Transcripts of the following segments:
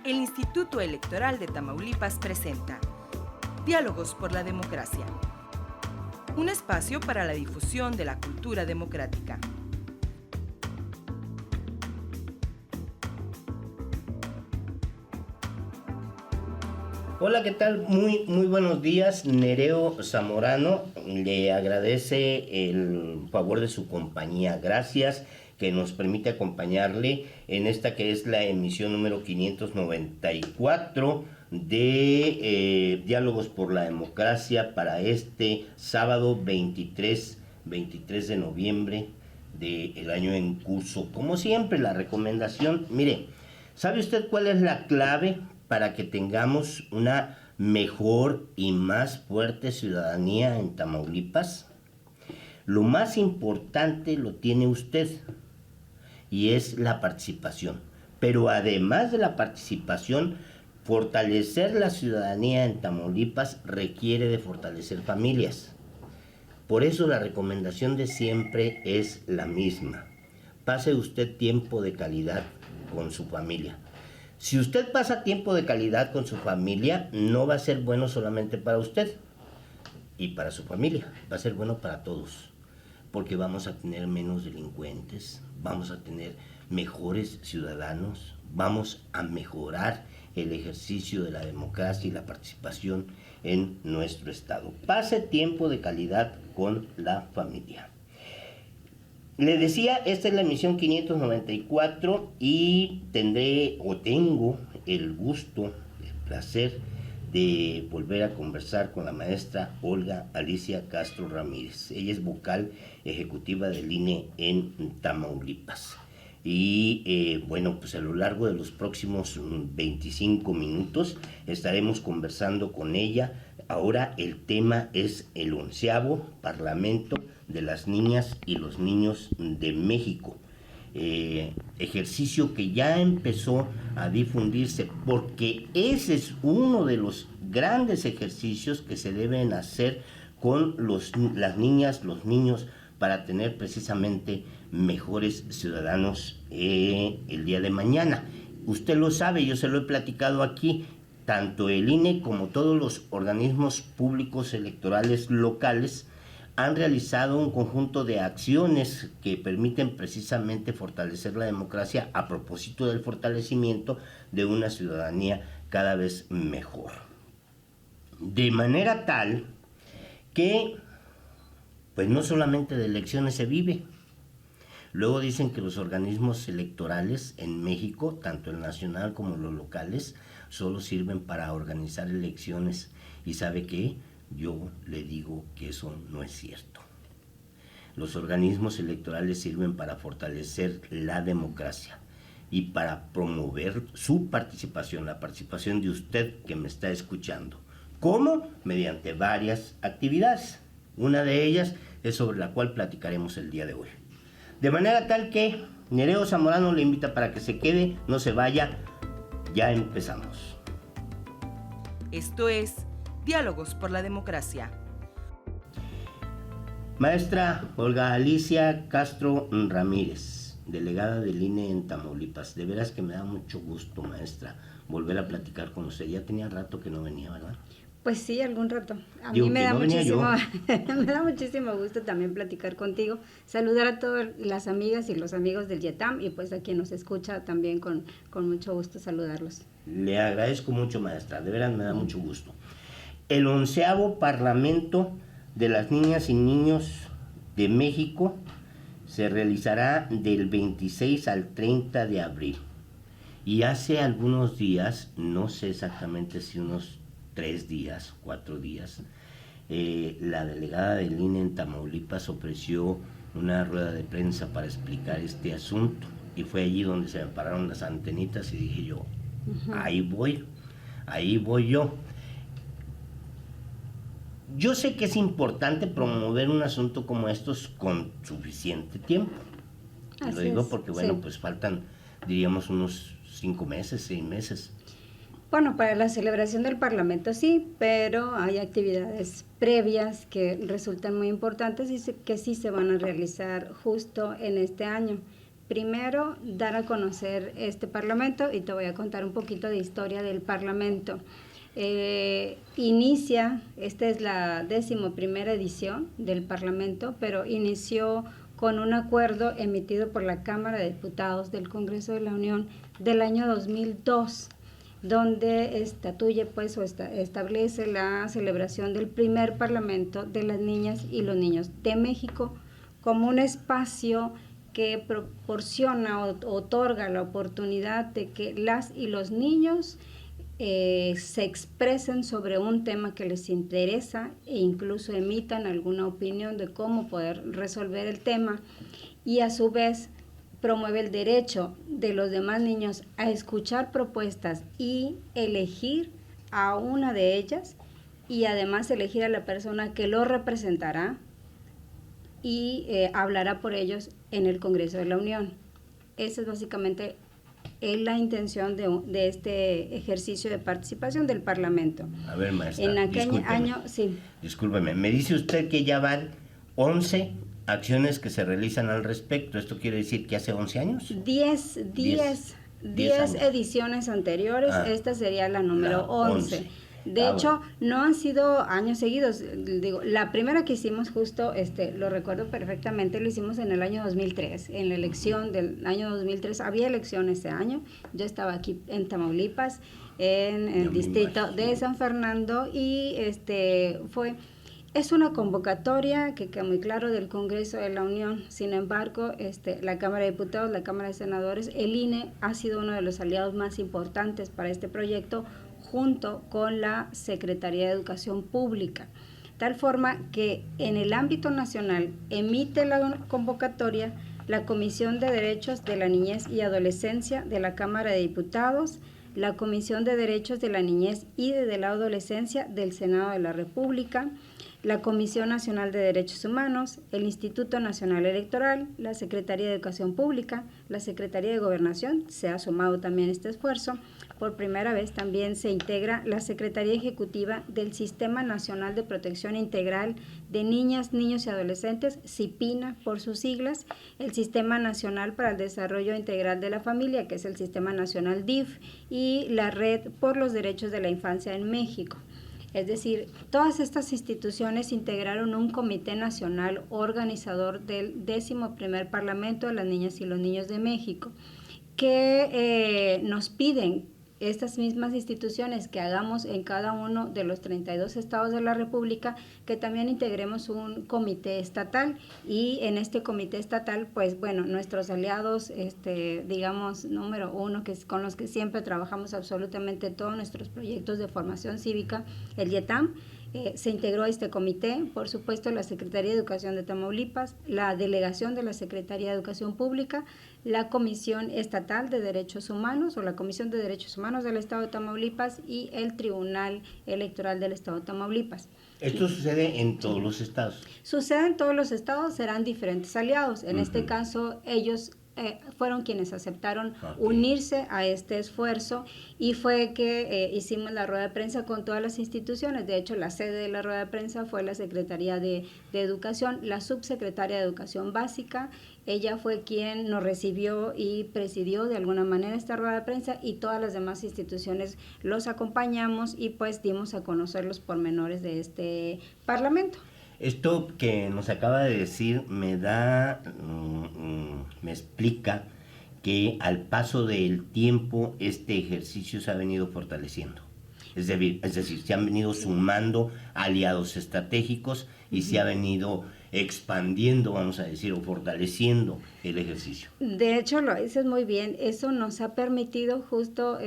El Instituto Electoral de Tamaulipas presenta Diálogos por la Democracia, un espacio para la difusión de la cultura democrática. Hola, ¿qué tal? Muy buenos días. Nereo Zamorano le agradece el favor de su compañía. Gracias que nos permite acompañarle en esta que es la emisión número 594 de Diálogos por la Democracia para este sábado 23 de noviembre del año en curso. Como siempre, la recomendación, mire, ¿sabe usted cuál es la clave para que tengamos una mejor y más fuerte ciudadanía en Tamaulipas? Lo más importante lo tiene usted, y es la participación. Pero además de la participación, fortalecer la ciudadanía en Tamaulipas requiere de fortalecer familias. Por eso la recomendación de siempre es la misma. Pase usted tiempo de calidad con su familia. Si usted pasa tiempo de calidad con su familia, no va a ser bueno solamente para usted y para su familia, va a ser bueno para todos, porque vamos a tener menos delincuentes, vamos a tener mejores ciudadanos, vamos a mejorar el ejercicio de la democracia y la participación en nuestro estado. Pase tiempo de calidad con la familia. Le decía, esta es la emisión 594 y tengo el gusto, el placer de volver a conversar con la maestra Olga Alicia Castro Ramírez. Ella es vocal ejecutiva del INE en Tamaulipas. Y bueno, pues a lo largo de los próximos 25 minutos estaremos conversando con ella. Ahora el tema es el 11º Parlamento de las Niñas y los Niños de México. Ejercicio que ya empezó a difundirse, porque ese es uno de los grandes ejercicios que se deben hacer con las niñas, los niños, para tener precisamente mejores ciudadanos el día de mañana. Usted lo sabe, yo se lo he platicado aquí, tanto el INE como todos los organismos públicos electorales locales han realizado un conjunto de acciones que permiten precisamente fortalecer la democracia a propósito del fortalecimiento de una ciudadanía cada vez mejor. De manera tal que, pues no solamente de elecciones se vive. Luego dicen que los organismos electorales en México, tanto el nacional como los locales, solo sirven para organizar elecciones. ¿Y sabe qué? Yo le digo que eso no es cierto. Los organismos electorales sirven para fortalecer la democracia y para promover su participación, la participación de usted que me está escuchando. ¿Cómo? Mediante varias actividades. Una de ellas es sobre la cual platicaremos el día de hoy. De manera tal que Nereo Zamorano le invita para que se quede, no se vaya, ya empezamos. Esto es Diálogos por la Democracia. Maestra Olga Alicia Castro Ramírez, delegada del INE en Tamaulipas. De veras que me da mucho gusto, maestra, volver a platicar con usted. Ya tenía rato que no venía, ¿verdad? Pues sí, algún rato. A mí me da muchísimo gusto también platicar contigo, saludar a todas las amigas y los amigos del YETAM y pues a quien nos escucha también con mucho gusto saludarlos. Le agradezco mucho, maestra, de veras me da mucho gusto. El 11º Parlamento de las Niñas y Niños de México se realizará del 26 al 30 de abril. Y hace algunos días, no sé exactamente si unos 3 días, 4 días, la delegada del INE en Tamaulipas ofreció una rueda de prensa para explicar este asunto. Y fue allí donde se me pararon las antenitas y dije yo, ahí voy yo. Yo sé que es importante promover un asunto como estos con suficiente tiempo. Lo digo porque, bueno, sí, pues faltan, diríamos, unos 5 meses, 6 meses. Bueno, para la celebración del Parlamento sí, pero hay actividades previas que resultan muy importantes y que sí se van a realizar justo en este año. Primero, dar a conocer este Parlamento, y te voy a contar un poquito de historia del Parlamento. Esta es la 11ª edición del Parlamento, pero inició con un acuerdo emitido por la Cámara de Diputados del Congreso de la Unión del año 2002, donde establece la celebración del primer Parlamento de las niñas y los niños de México como un espacio que proporciona o otorga la oportunidad de que las y los niños se expresen sobre un tema que les interesa e incluso emitan alguna opinión de cómo poder resolver el tema, y a su vez promueve el derecho de los demás niños a escuchar propuestas y elegir a una de ellas, y además elegir a la persona que lo representará y hablará por ellos en el Congreso de la Unión. Esa es básicamente la intención de este ejercicio de participación del Parlamento. A ver, maestra, en aquel año, sí. Discúlpeme, me dice usted que ya van 11 acciones que se realizan al respecto. ¿Esto quiere decir que hace 11 años? 10 ediciones anteriores. Esta sería la número 11. De hecho, no han sido años seguidos. Digo, la primera que hicimos justo, lo recuerdo perfectamente, lo hicimos en el año 2003, en la elección del año 2003. Había elección ese año. Yo estaba aquí en Tamaulipas, en el distrito de San Fernando, y es una convocatoria que queda muy claro del Congreso de la Unión. Sin embargo, la Cámara de Diputados, la Cámara de Senadores, el INE ha sido uno de los aliados más importantes para este proyecto, junto con la Secretaría de Educación Pública, tal forma que en el ámbito nacional emite la convocatoria la Comisión de Derechos de la Niñez y Adolescencia de la Cámara de Diputados, la Comisión de Derechos de la Niñez y de la Adolescencia del Senado de la República, la Comisión Nacional de Derechos Humanos, el Instituto Nacional Electoral, la Secretaría de Educación Pública, la Secretaría de Gobernación. Se ha sumado también este esfuerzo. Por primera vez también se integra la Secretaría Ejecutiva del Sistema Nacional de Protección Integral de Niñas, Niños y Adolescentes, SIPINA por sus siglas, el Sistema Nacional para el Desarrollo Integral de la Familia, que es el Sistema Nacional DIF, y la Red por los Derechos de la Infancia en México. Es decir, todas estas instituciones integraron un comité nacional organizador del 11º Parlamento de las Niñas y los Niños de México, que nos piden estas mismas instituciones que hagamos en cada uno de los 32 estados de la República, que también integremos un comité estatal, y en este comité estatal, pues bueno, nuestros aliados, digamos, número uno, que es con los que siempre trabajamos absolutamente todos nuestros proyectos de formación cívica, el YETAM. Se integró a este comité, por supuesto, la Secretaría de Educación de Tamaulipas, la delegación de la Secretaría de Educación Pública, la Comisión Estatal de Derechos Humanos o la Comisión de Derechos Humanos del Estado de Tamaulipas y el Tribunal Electoral del Estado de Tamaulipas. ¿Esto sucede en todos los estados? Sucede en todos los estados, serán diferentes aliados. En este caso, ellos fueron quienes aceptaron unirse a este esfuerzo, y fue que hicimos la rueda de prensa con todas las instituciones. De hecho, la sede de la rueda de prensa fue la Secretaría de Educación, la subsecretaria de Educación Básica. Ella fue quien nos recibió y presidió de alguna manera esta rueda de prensa, y todas las demás instituciones los acompañamos y pues dimos a conocer los pormenores de este Parlamento. Esto que nos acaba de decir me explica que al paso del tiempo este ejercicio se ha venido fortaleciendo. Es decir, se han venido sumando aliados estratégicos y se ha venido expandiendo, vamos a decir, o fortaleciendo el ejercicio. De hecho, lo dices muy bien. Eso nos ha permitido justo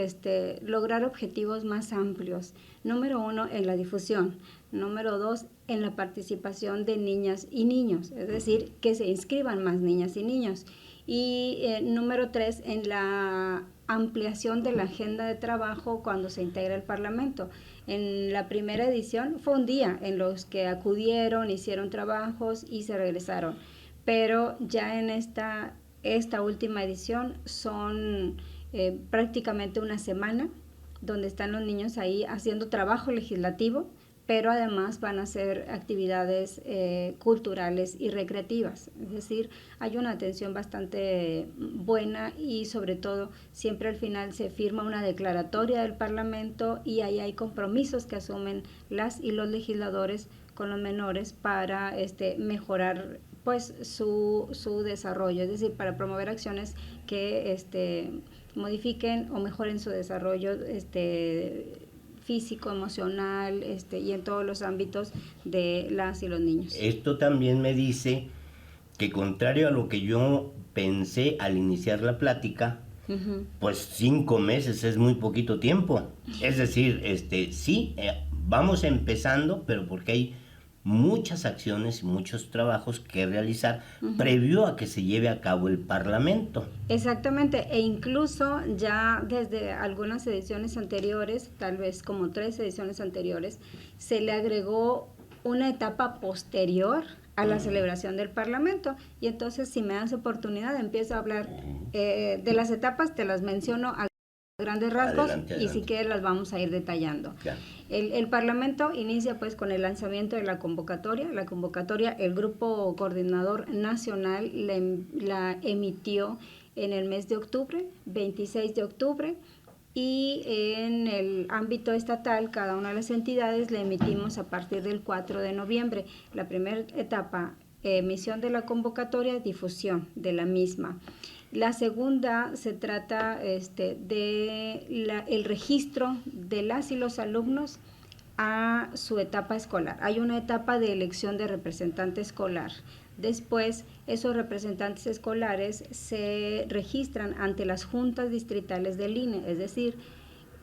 lograr objetivos más amplios. Número uno, en la difusión. Número dos, en la participación de niñas y niños, es decir, que se inscriban más niñas y niños. Y número tres, en la ampliación de la agenda de trabajo cuando se integra el Parlamento. En la primera edición fue un día en los que acudieron, hicieron trabajos y se regresaron. Pero ya en esta última edición son prácticamente una semana donde están los niños ahí haciendo trabajo legislativo, pero además van a ser actividades culturales y recreativas. Es decir, hay una atención bastante buena y sobre todo siempre al final se firma una declaratoria del Parlamento y ahí hay compromisos que asumen las y los legisladores con los menores para mejorar pues su desarrollo, es decir, para promover acciones que modifiquen o mejoren su desarrollo físico, emocional, y en todos los ámbitos de las y los niños. Esto también me dice que, contrario a lo que yo pensé al iniciar la plática, pues 5 meses es muy poquito tiempo. Es decir, sí, vamos empezando, pero porque hay muchas acciones y muchos trabajos que realizar previo a que se lleve a cabo el Parlamento. Exactamente, e incluso ya desde algunas ediciones anteriores, tal vez como 3 ediciones anteriores, se le agregó una etapa posterior a la celebración del Parlamento. Y entonces, si me das oportunidad, empiezo a hablar de las etapas, te las menciono a grandes rasgos. Adelante. Y si quieres las vamos a ir detallando. Claro. El Parlamento inicia pues con el lanzamiento de la convocatoria. La convocatoria, el Grupo Coordinador Nacional la emitió en el mes de octubre, 26 de octubre, y en el ámbito estatal, cada una de las entidades la emitimos a partir del 4 de noviembre. La primera etapa, emisión de la convocatoria, difusión de la misma. La segunda se trata el registro de las y los alumnos a su etapa escolar. Hay una etapa de elección de representante escolar. Después, esos representantes escolares se registran ante las juntas distritales del INE, es decir,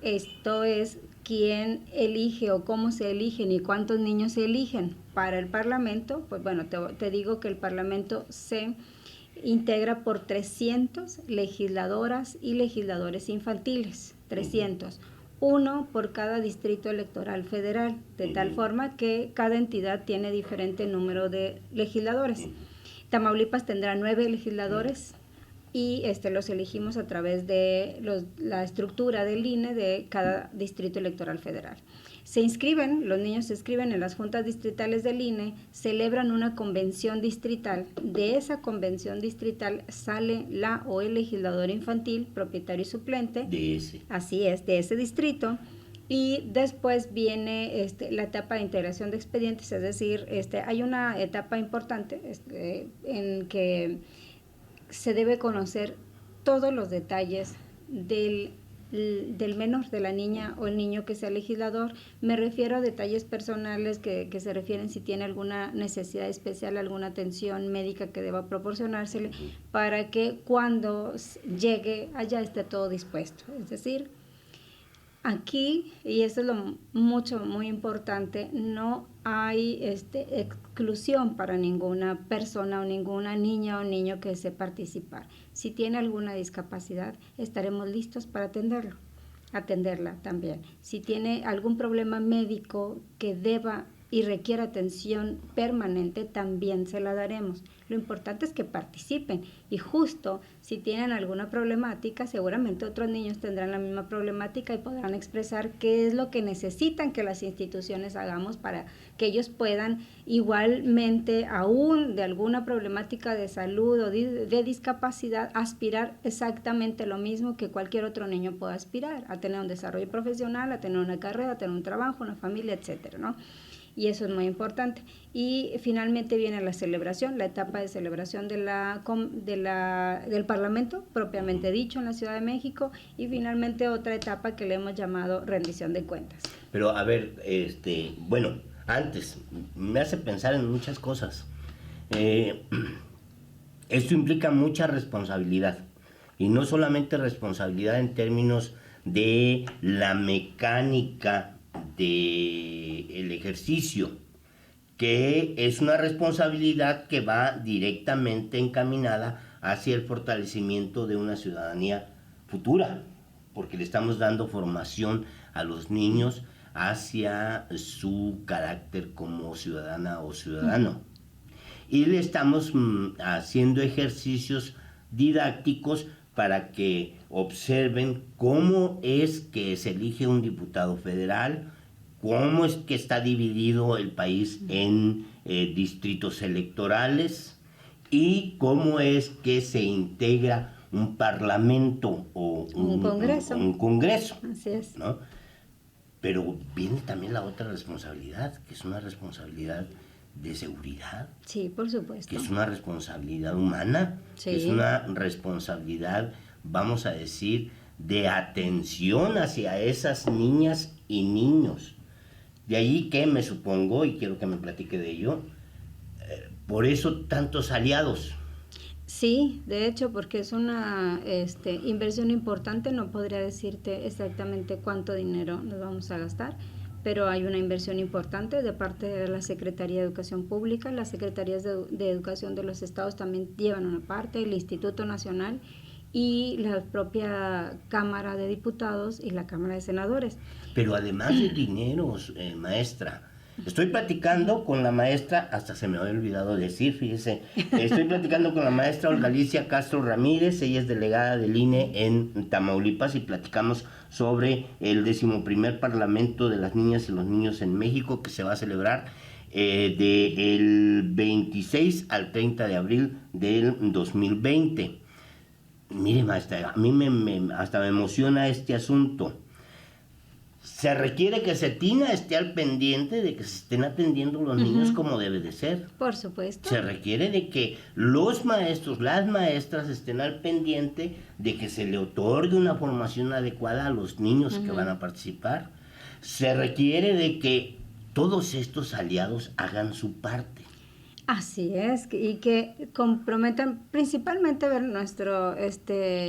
esto es quién elige o cómo se eligen y cuántos niños se eligen para el Parlamento. Pues bueno, te digo que el Parlamento se integra por 300 legisladoras y legisladores infantiles, 300, uno por cada distrito electoral federal, de tal forma que cada entidad tiene diferente número de legisladores. Tamaulipas tendrá 9 legisladores y los elegimos a través de la estructura del INE de cada distrito electoral federal. Se inscriben, los niños se inscriben en las juntas distritales del INE, celebran una convención distrital. De esa convención distrital sale la o el legislador infantil, propietario y suplente. De ese. Así es, de ese distrito. Y después viene la etapa de integración de expedientes, es decir, hay una etapa importante en que se debe conocer todos los detalles del menor, de la niña o el niño que sea legislador. Me refiero a detalles personales que se refieren si tiene alguna necesidad especial, alguna atención médica que deba proporcionársele, para que cuando llegue allá esté todo dispuesto. Es decir, aquí, y esto es muy importante, no hay exclusión para ninguna persona o ninguna niña o niño que desee participar. Si tiene alguna discapacidad, estaremos listos para atenderla también. Si tiene algún problema médico que deba y requiere atención permanente, también se la daremos. Lo importante es que participen, y justo si tienen alguna problemática, seguramente otros niños tendrán la misma problemática y podrán expresar qué es lo que necesitan que las instituciones hagamos para que ellos puedan igualmente, aún de alguna problemática de salud o de discapacidad, aspirar exactamente lo mismo que cualquier otro niño pueda aspirar, a tener un desarrollo profesional, a tener una carrera, a tener un trabajo, una familia, etcétera, ¿no? Y eso es muy importante. Y finalmente viene la celebración, la etapa de celebración del Parlamento, propiamente dicho, en la Ciudad de México, y finalmente otra etapa que le hemos llamado rendición de cuentas. Pero a ver, bueno, antes, me hace pensar en muchas cosas. Esto implica mucha responsabilidad, y no solamente responsabilidad en términos de la mecánica del ejercicio, que es una responsabilidad que va directamente encaminada hacia el fortalecimiento de una ciudadanía futura, porque le estamos dando formación a los niños hacia su carácter como ciudadana o ciudadano. Y le estamos haciendo ejercicios didácticos para que observen cómo es que se elige un diputado federal, cómo es que está dividido el país en distritos electorales y cómo es que se integra un parlamento o un congreso. Así es. ¿No? Pero viene también la otra responsabilidad, que es una responsabilidad de seguridad. Sí, por supuesto. Que es una responsabilidad humana, sí. Que es una responsabilidad, vamos a decir, de atención hacia esas niñas y niños. De ahí que me supongo, y quiero que me platique de ello, por eso tantos aliados. Sí, de hecho, porque es una inversión importante, no podría decirte exactamente cuánto dinero nos vamos a gastar, pero hay una inversión importante de parte de la Secretaría de Educación Pública. Las Secretarías de Educación de los estados también llevan una parte, el Instituto Nacional y la propia Cámara de Diputados y la Cámara de Senadores. Pero además de dineros, maestra, estoy platicando con la maestra, hasta se me había olvidado decir, fíjese, estoy platicando con la maestra Olga Alicia Castro Ramírez, ella es delegada del INE en Tamaulipas y platicamos sobre el 11º Parlamento de las Niñas y los Niños en México que se va a celebrar del 26 al 30 de abril del 2020. Mire, maestra, a mí hasta me emociona este asunto. Se requiere que CETINA esté al pendiente de que se estén atendiendo los niños como debe de ser. Por supuesto. Se requiere de que los maestros, las maestras estén al pendiente de que se le otorgue una formación adecuada a los niños que van a participar. Se requiere de que todos estos aliados hagan su parte. Así es, y que comprometan principalmente ver nuestro,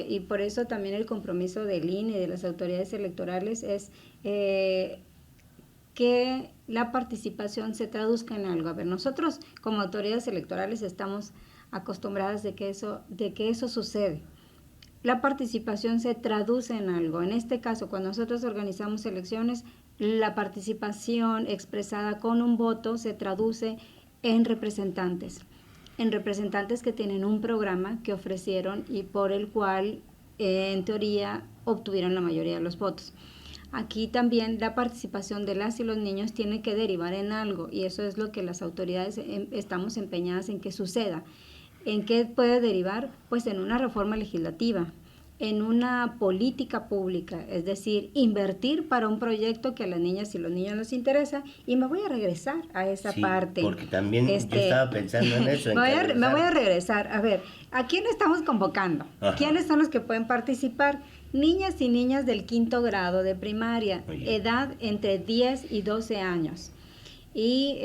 y por eso también el compromiso del INE y de las autoridades electorales es que la participación se traduzca en algo. A ver, nosotros como autoridades electorales estamos acostumbradas de que eso sucede. La participación se traduce en algo. En este caso, cuando nosotros organizamos elecciones, la participación expresada con un voto se traduce en representantes que tienen un programa que ofrecieron y por el cual en teoría obtuvieron la mayoría de los votos. Aquí también la participación de las y los niños tiene que derivar en algo y eso es lo que las autoridades estamos empeñadas en que suceda. ¿En qué puede derivar? Pues en una reforma legislativa, en una política pública, es decir, invertir para un proyecto que a las niñas y los niños les interesa, y me voy a regresar a esa parte. Porque también yo estaba pensando en eso. Me voy a regresar. A ver, ¿a quién estamos convocando? Ajá. ¿Quiénes son los que pueden participar? Niñas y niñas del 5º grado de primaria, edad entre 10 y 12 años, y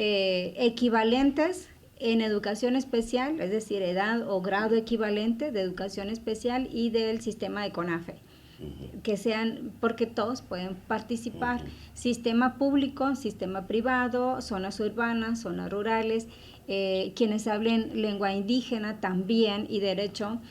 equivalentes en educación especial, es decir, edad o grado equivalente de educación especial y del sistema de CONAFE, que sean, porque todos pueden participar, sistema público, sistema privado, zonas urbanas, zonas rurales, quienes hablen lengua indígena también y de hecho,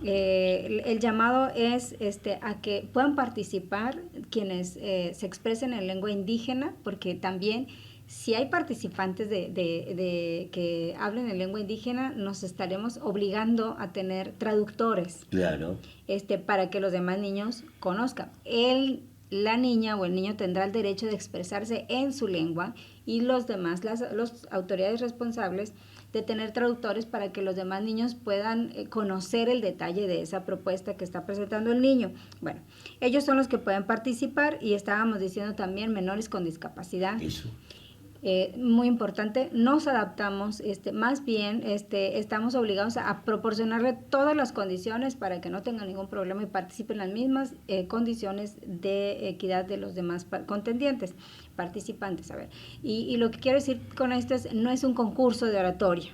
el llamado es a que puedan participar quienes se expresen en lengua indígena, porque también si hay participantes de que hablen en lengua indígena, nos estaremos obligando a tener traductores. Claro. Para que los demás niños conozcan. La niña o el niño tendrá el derecho de expresarse en su lengua y los demás, las autoridades responsables de tener traductores para que los demás niños puedan conocer el detalle de esa propuesta que está presentando el niño. Bueno, ellos son los que pueden participar y estábamos diciendo también menores con discapacidad. Eso. Muy importante, nos adaptamos, más bien estamos obligados a proporcionarle todas las condiciones para que no tengan ningún problema y participen en las mismas condiciones de equidad de los demás participantes. A ver, y lo que quiero decir con esto es, no es un concurso de oratoria.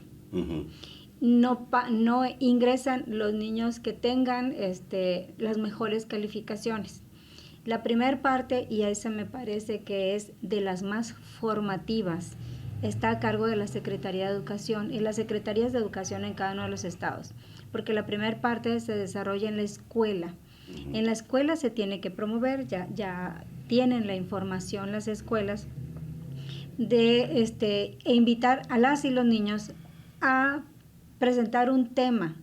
No ingresan los niños que tengan las mejores calificaciones. La primera parte, y esa me parece que es de las más formativas, está a cargo de la Secretaría de Educación y las Secretarías de Educación en cada uno de los estados, porque la primera parte se desarrolla en la escuela. En la escuela se tiene que promover, ya tienen la información las escuelas, de invitar a las y los niños a presentar un tema.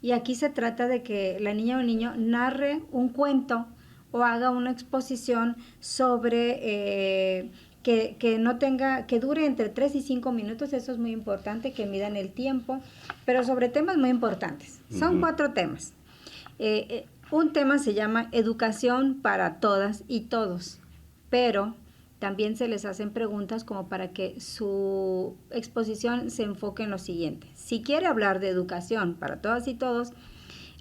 Y aquí se trata de que la niña o el niño narre un cuento o haga una exposición sobre que dure entre 3 y 5 minutos. Eso es muy importante, que midan el tiempo, pero sobre temas muy importantes. Son 4 temas. Un tema se llama educación para todas y todos, pero también se les hacen preguntas como para que su exposición se enfoque en lo siguiente. Si quiere hablar de educación para todas y todos,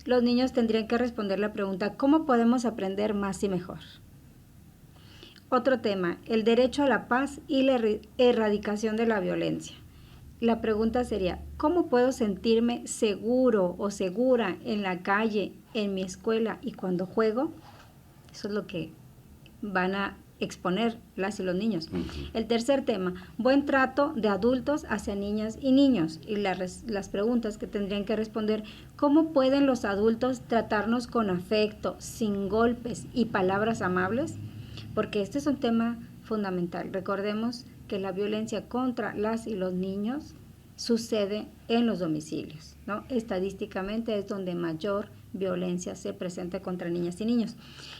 los niños tendrían que responder la pregunta: ¿cómo podemos aprender más y mejor? Otro tema, el derecho a la paz y la erradicación de la violencia. La pregunta sería: ¿cómo puedo sentirme seguro o segura en la calle, en mi escuela y cuando juego? Eso es lo que van a exponer las y los niños. El tercer tema, buen trato de adultos hacia niñas y niños. Y las preguntas que tendrían que responder: ¿cómo pueden los adultos tratarnos con afecto, sin golpes y palabras amables? Porque este es un tema fundamental. Recordemos que la violencia contra las y los niños sucede en los domicilios, ¿no? Estadísticamente es donde mayor violencia se presenta contra niñas y niños.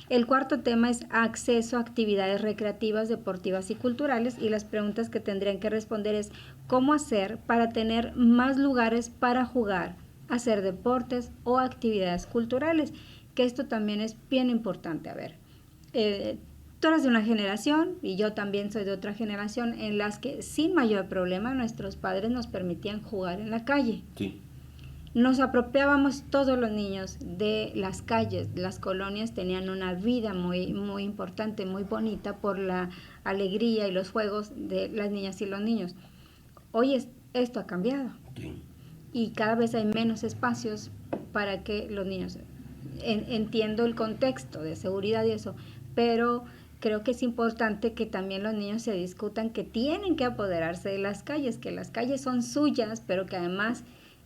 El cuarto tema es acceso a actividades recreativas, deportivas y culturales, y las preguntas que tendrían que responder es: ¿cómo hacer para tener más lugares para jugar, hacer deportes o actividades culturales? Que esto también es bien importante. A ver, tú eres de una generación y yo también soy de otra generación en las que sin mayor problema nuestros padres nos permitían jugar en la calle. Sí. Nos apropiábamos todos los niños de las calles. Las colonias tenían una vida muy, muy importante, muy bonita por la alegría y los juegos de las niñas y los niños. Hoy esto ha cambiado. Sí. Y cada vez hay menos espacios para que los niños... Entiendo el contexto de seguridad y eso, pero creo que es importante que también los niños se discutan que tienen que apoderarse de las calles, que las calles son suyas, pero que además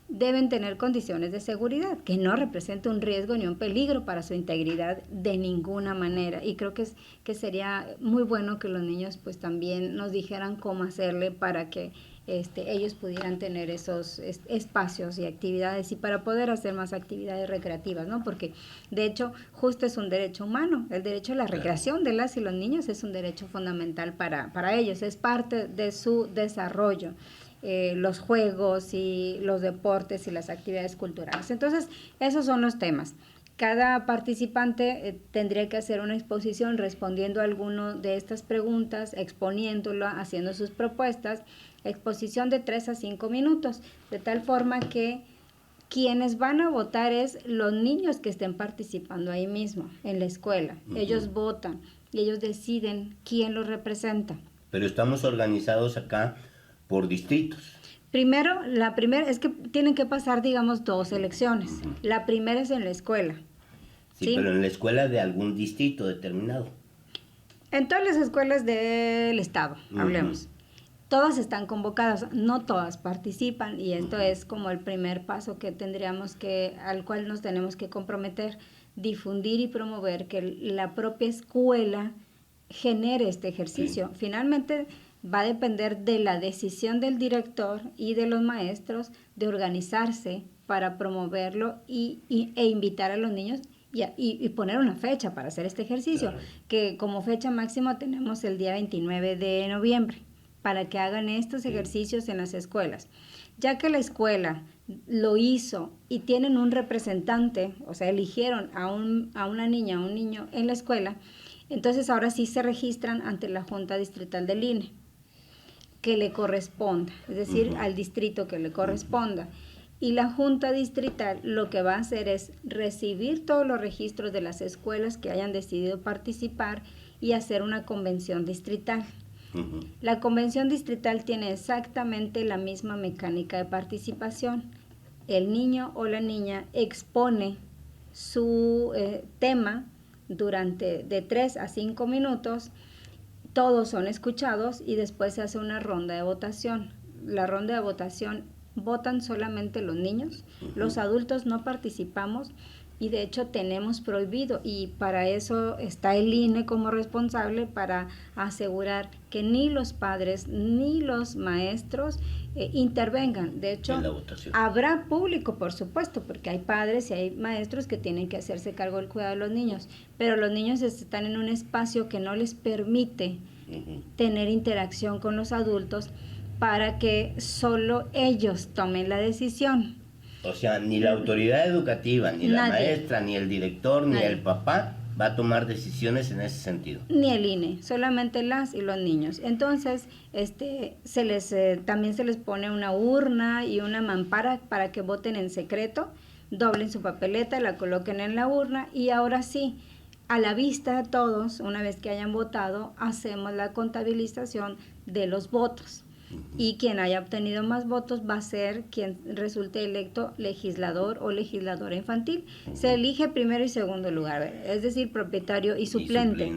deben tener condiciones de seguridad, que no represente un riesgo ni un peligro para su integridad de ninguna manera. Y creo que sería muy bueno que los niños pues también nos dijeran cómo hacerle para que ellos pudieran tener esos espacios y actividades, y para poder hacer más actividades recreativas, ¿no? Porque de hecho justo es un derecho humano, el derecho a la recreación de las y los niños es un derecho fundamental para ellos, es parte de su desarrollo. Los juegos y los deportes y las actividades culturales. Entonces, esos son los temas. Cada participante tendría que hacer una exposición respondiendo a alguno de estas preguntas, exponiéndolo, haciendo sus propuestas. Exposición de 3 a 5 minutos, de tal forma que quienes van a votar es los niños que estén participando ahí mismo, en la escuela. Ellos votan y ellos deciden quién los representa. Pero estamos organizados acá por distritos. Primero, la primera es que tienen que pasar, digamos, 2 elecciones. La primera es en la escuela. Sí, pero en la escuela de algún distrito determinado. En todas las escuelas del estado, hablemos. Todas están convocadas, no todas participan, y esto es como el primer paso que al cual nos tenemos que comprometer, difundir y promover que la propia escuela genere este ejercicio. Finalmente va a depender de la decisión del director y de los maestros de organizarse para promoverlo e invitar a los niños y poner una fecha para hacer este ejercicio, claro, que como fecha máxima tenemos el día 29 de noviembre para que hagan estos ejercicios en las escuelas. Ya que la escuela lo hizo y tienen un representante, o sea, eligieron a una niña, a un niño en la escuela, entonces ahora sí se registran ante la Junta Distrital del INE, que le corresponda, es decir, al distrito que le corresponda. Y la Junta Distrital lo que va a hacer es recibir todos los registros de las escuelas que hayan decidido participar y hacer una convención distrital. La convención distrital tiene exactamente la misma mecánica de participación. El niño o la niña expone su tema durante de 3 a 5 minutos, todos son escuchados y después se hace una ronda de votación. La ronda de votación votan solamente los niños, los adultos no participamos, y de hecho tenemos prohibido, y para eso está el INE como responsable, para asegurar que ni los padres ni los maestros intervengan. De hecho, habrá público, por supuesto, porque hay padres y hay maestros que tienen que hacerse cargo del cuidado de los niños, pero los niños están en un espacio que no les permite tener interacción con los adultos para que solo ellos tomen la decisión. O sea, ni la autoridad educativa, ni la maestra, ni el director, ni el papá va a tomar decisiones en ese sentido. Ni el INE, solamente las y los niños. Entonces, también se les pone una urna y una mampara para que voten en secreto, doblen su papeleta, la coloquen en la urna, y ahora sí, a la vista de todos, una vez que hayan votado, hacemos la contabilización de los votos. Y quien haya obtenido más votos va a ser quien resulte electo legislador o legisladora infantil. Se elige primero y segundo lugar, es decir, propietario y suplente.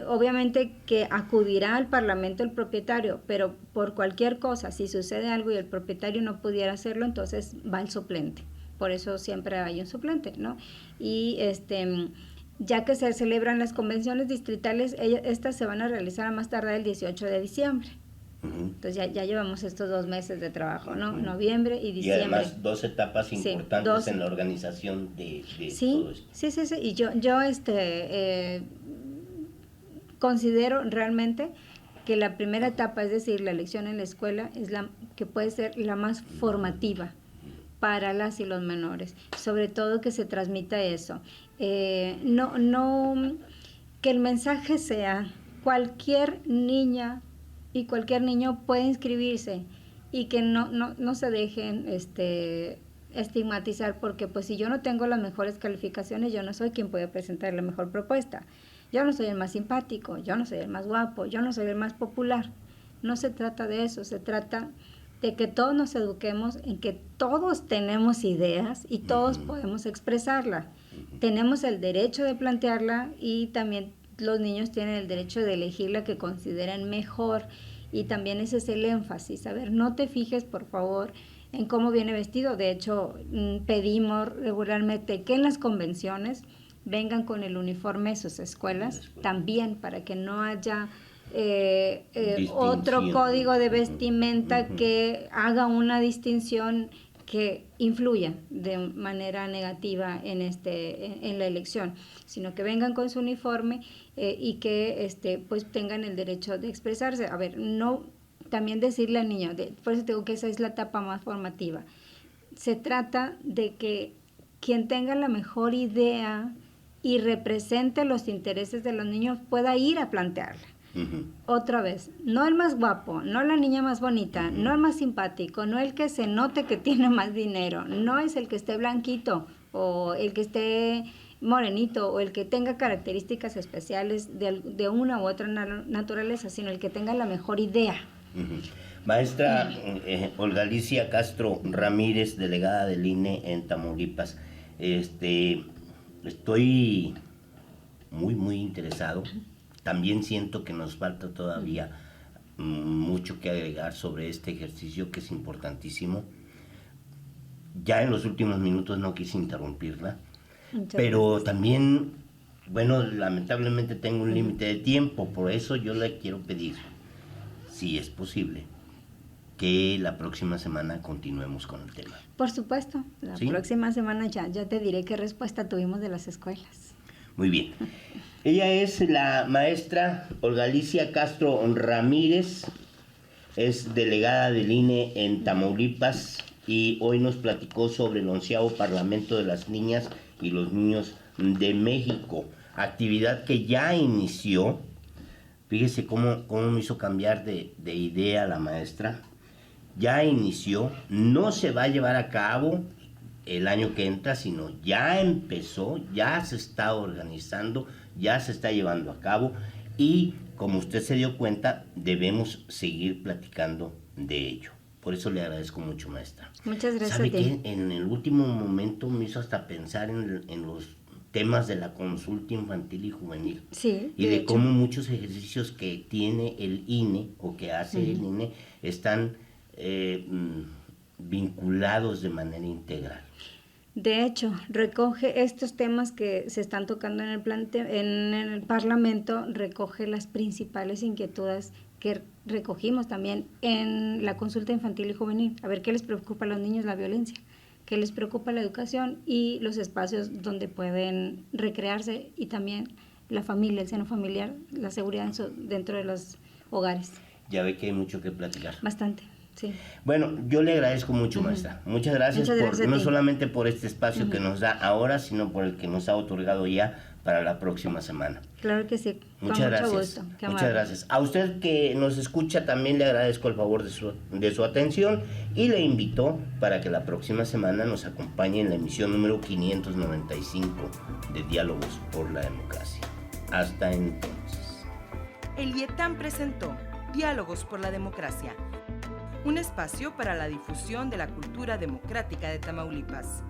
Obviamente que acudirá al Parlamento el propietario, pero por cualquier cosa, si sucede algo y el propietario no pudiera hacerlo, entonces va el suplente. Por eso siempre hay un suplente, ¿no? Y ya que se celebran las convenciones distritales, estas se van a realizar a más tardar el 18 de diciembre. Entonces ya llevamos estos 2 meses de trabajo, ¿no? Noviembre y diciembre. Y además 2 etapas importantes en la organización de todo esto. Sí. Y yo considero realmente que la primera etapa, es decir, la elección en la escuela, es la que puede ser la más formativa para las y los menores. Sobre todo que se transmita eso. No, que el mensaje sea: cualquier niña y cualquier niño puede inscribirse, y que no se dejen estigmatizar, porque pues si yo no tengo las mejores calificaciones, yo no soy quien puede presentar la mejor propuesta. Yo no soy el más simpático, yo no soy el más guapo, yo no soy el más popular. No se trata de eso, se trata de que todos nos eduquemos en que todos tenemos ideas y todos podemos expresarla. Tenemos el derecho de plantearla, y también los niños tienen el derecho de elegir la que consideren mejor, y también ese es el énfasis. A ver, no te fijes, por favor, en cómo viene vestido. De hecho, pedimos regularmente que en las convenciones vengan con el uniforme de sus escuelas, también para que no haya otro código de vestimenta que haga una distinción que influya de manera negativa en la elección, sino que vengan con su uniforme y que pues tengan el derecho de expresarse. A ver, no también decirle al niño, por eso digo que esa es la etapa más formativa. Se trata de que quien tenga la mejor idea y represente los intereses de los niños pueda ir a plantearla. Otra vez, no el más guapo, no la niña más bonita, no el más simpático, no el que se note que tiene más dinero, no es el que esté blanquito o el que esté morenito o el que tenga características especiales de una u otra naturaleza, sino el que tenga la mejor idea. Maestra Olga Alicia Castro Ramírez, delegada del INE en Tamaulipas, estoy muy interesado. También siento que nos falta todavía mucho que agregar sobre este ejercicio, que es importantísimo. Ya en los últimos minutos no quise interrumpirla, pero también, bueno, lamentablemente tengo un límite de tiempo, por eso yo le quiero pedir, si es posible, que la próxima semana continuemos con el tema. Por supuesto, la próxima semana ya te diré qué respuesta tuvimos de las escuelas. Muy bien. Ella es la maestra Olga Alicia Castro Ramírez, es delegada del INE en Tamaulipas, y hoy nos platicó sobre el 11º Parlamento de las Niñas y los Niños de México, actividad que ya inició. Fíjese cómo me hizo cambiar de idea la maestra. Ya inició, no se va a llevar a cabo el año que entra, sino ya empezó, ya se está organizando, ya se está llevando a cabo, y como usted se dio cuenta, debemos seguir platicando de ello. Por eso le agradezco mucho, maestra. Muchas gracias. ¿Sabe qué? En el último momento me hizo hasta pensar en los temas de la consulta infantil y juvenil. Sí, y de cómo muchos ejercicios que tiene el INE o que hace el INE están vinculados de manera integral. De hecho, recoge estos temas que se están tocando en el Parlamento, recoge las principales inquietudes que recogimos también en la consulta infantil y juvenil. A ver qué les preocupa a los niños, la violencia, qué les preocupa la educación y los espacios donde pueden recrearse, y también la familia, el seno familiar, la seguridad dentro de los hogares. Ya ve que hay mucho que platicar. Bastante. Sí. Bueno, yo le agradezco mucho, maestra. Muchas gracias, no solamente por este espacio que nos da ahora, sino por el que nos ha otorgado ya para la próxima semana. Claro que sí. Muchas gracias. Muchas gracias. A usted que nos escucha también le agradezco el favor de su atención y le invito para que la próxima semana nos acompañe en la emisión número 595 de Diálogos por la Democracia. Hasta entonces. El IETAM presentó Diálogos por la Democracia, un espacio para la difusión de la cultura democrática de Tamaulipas.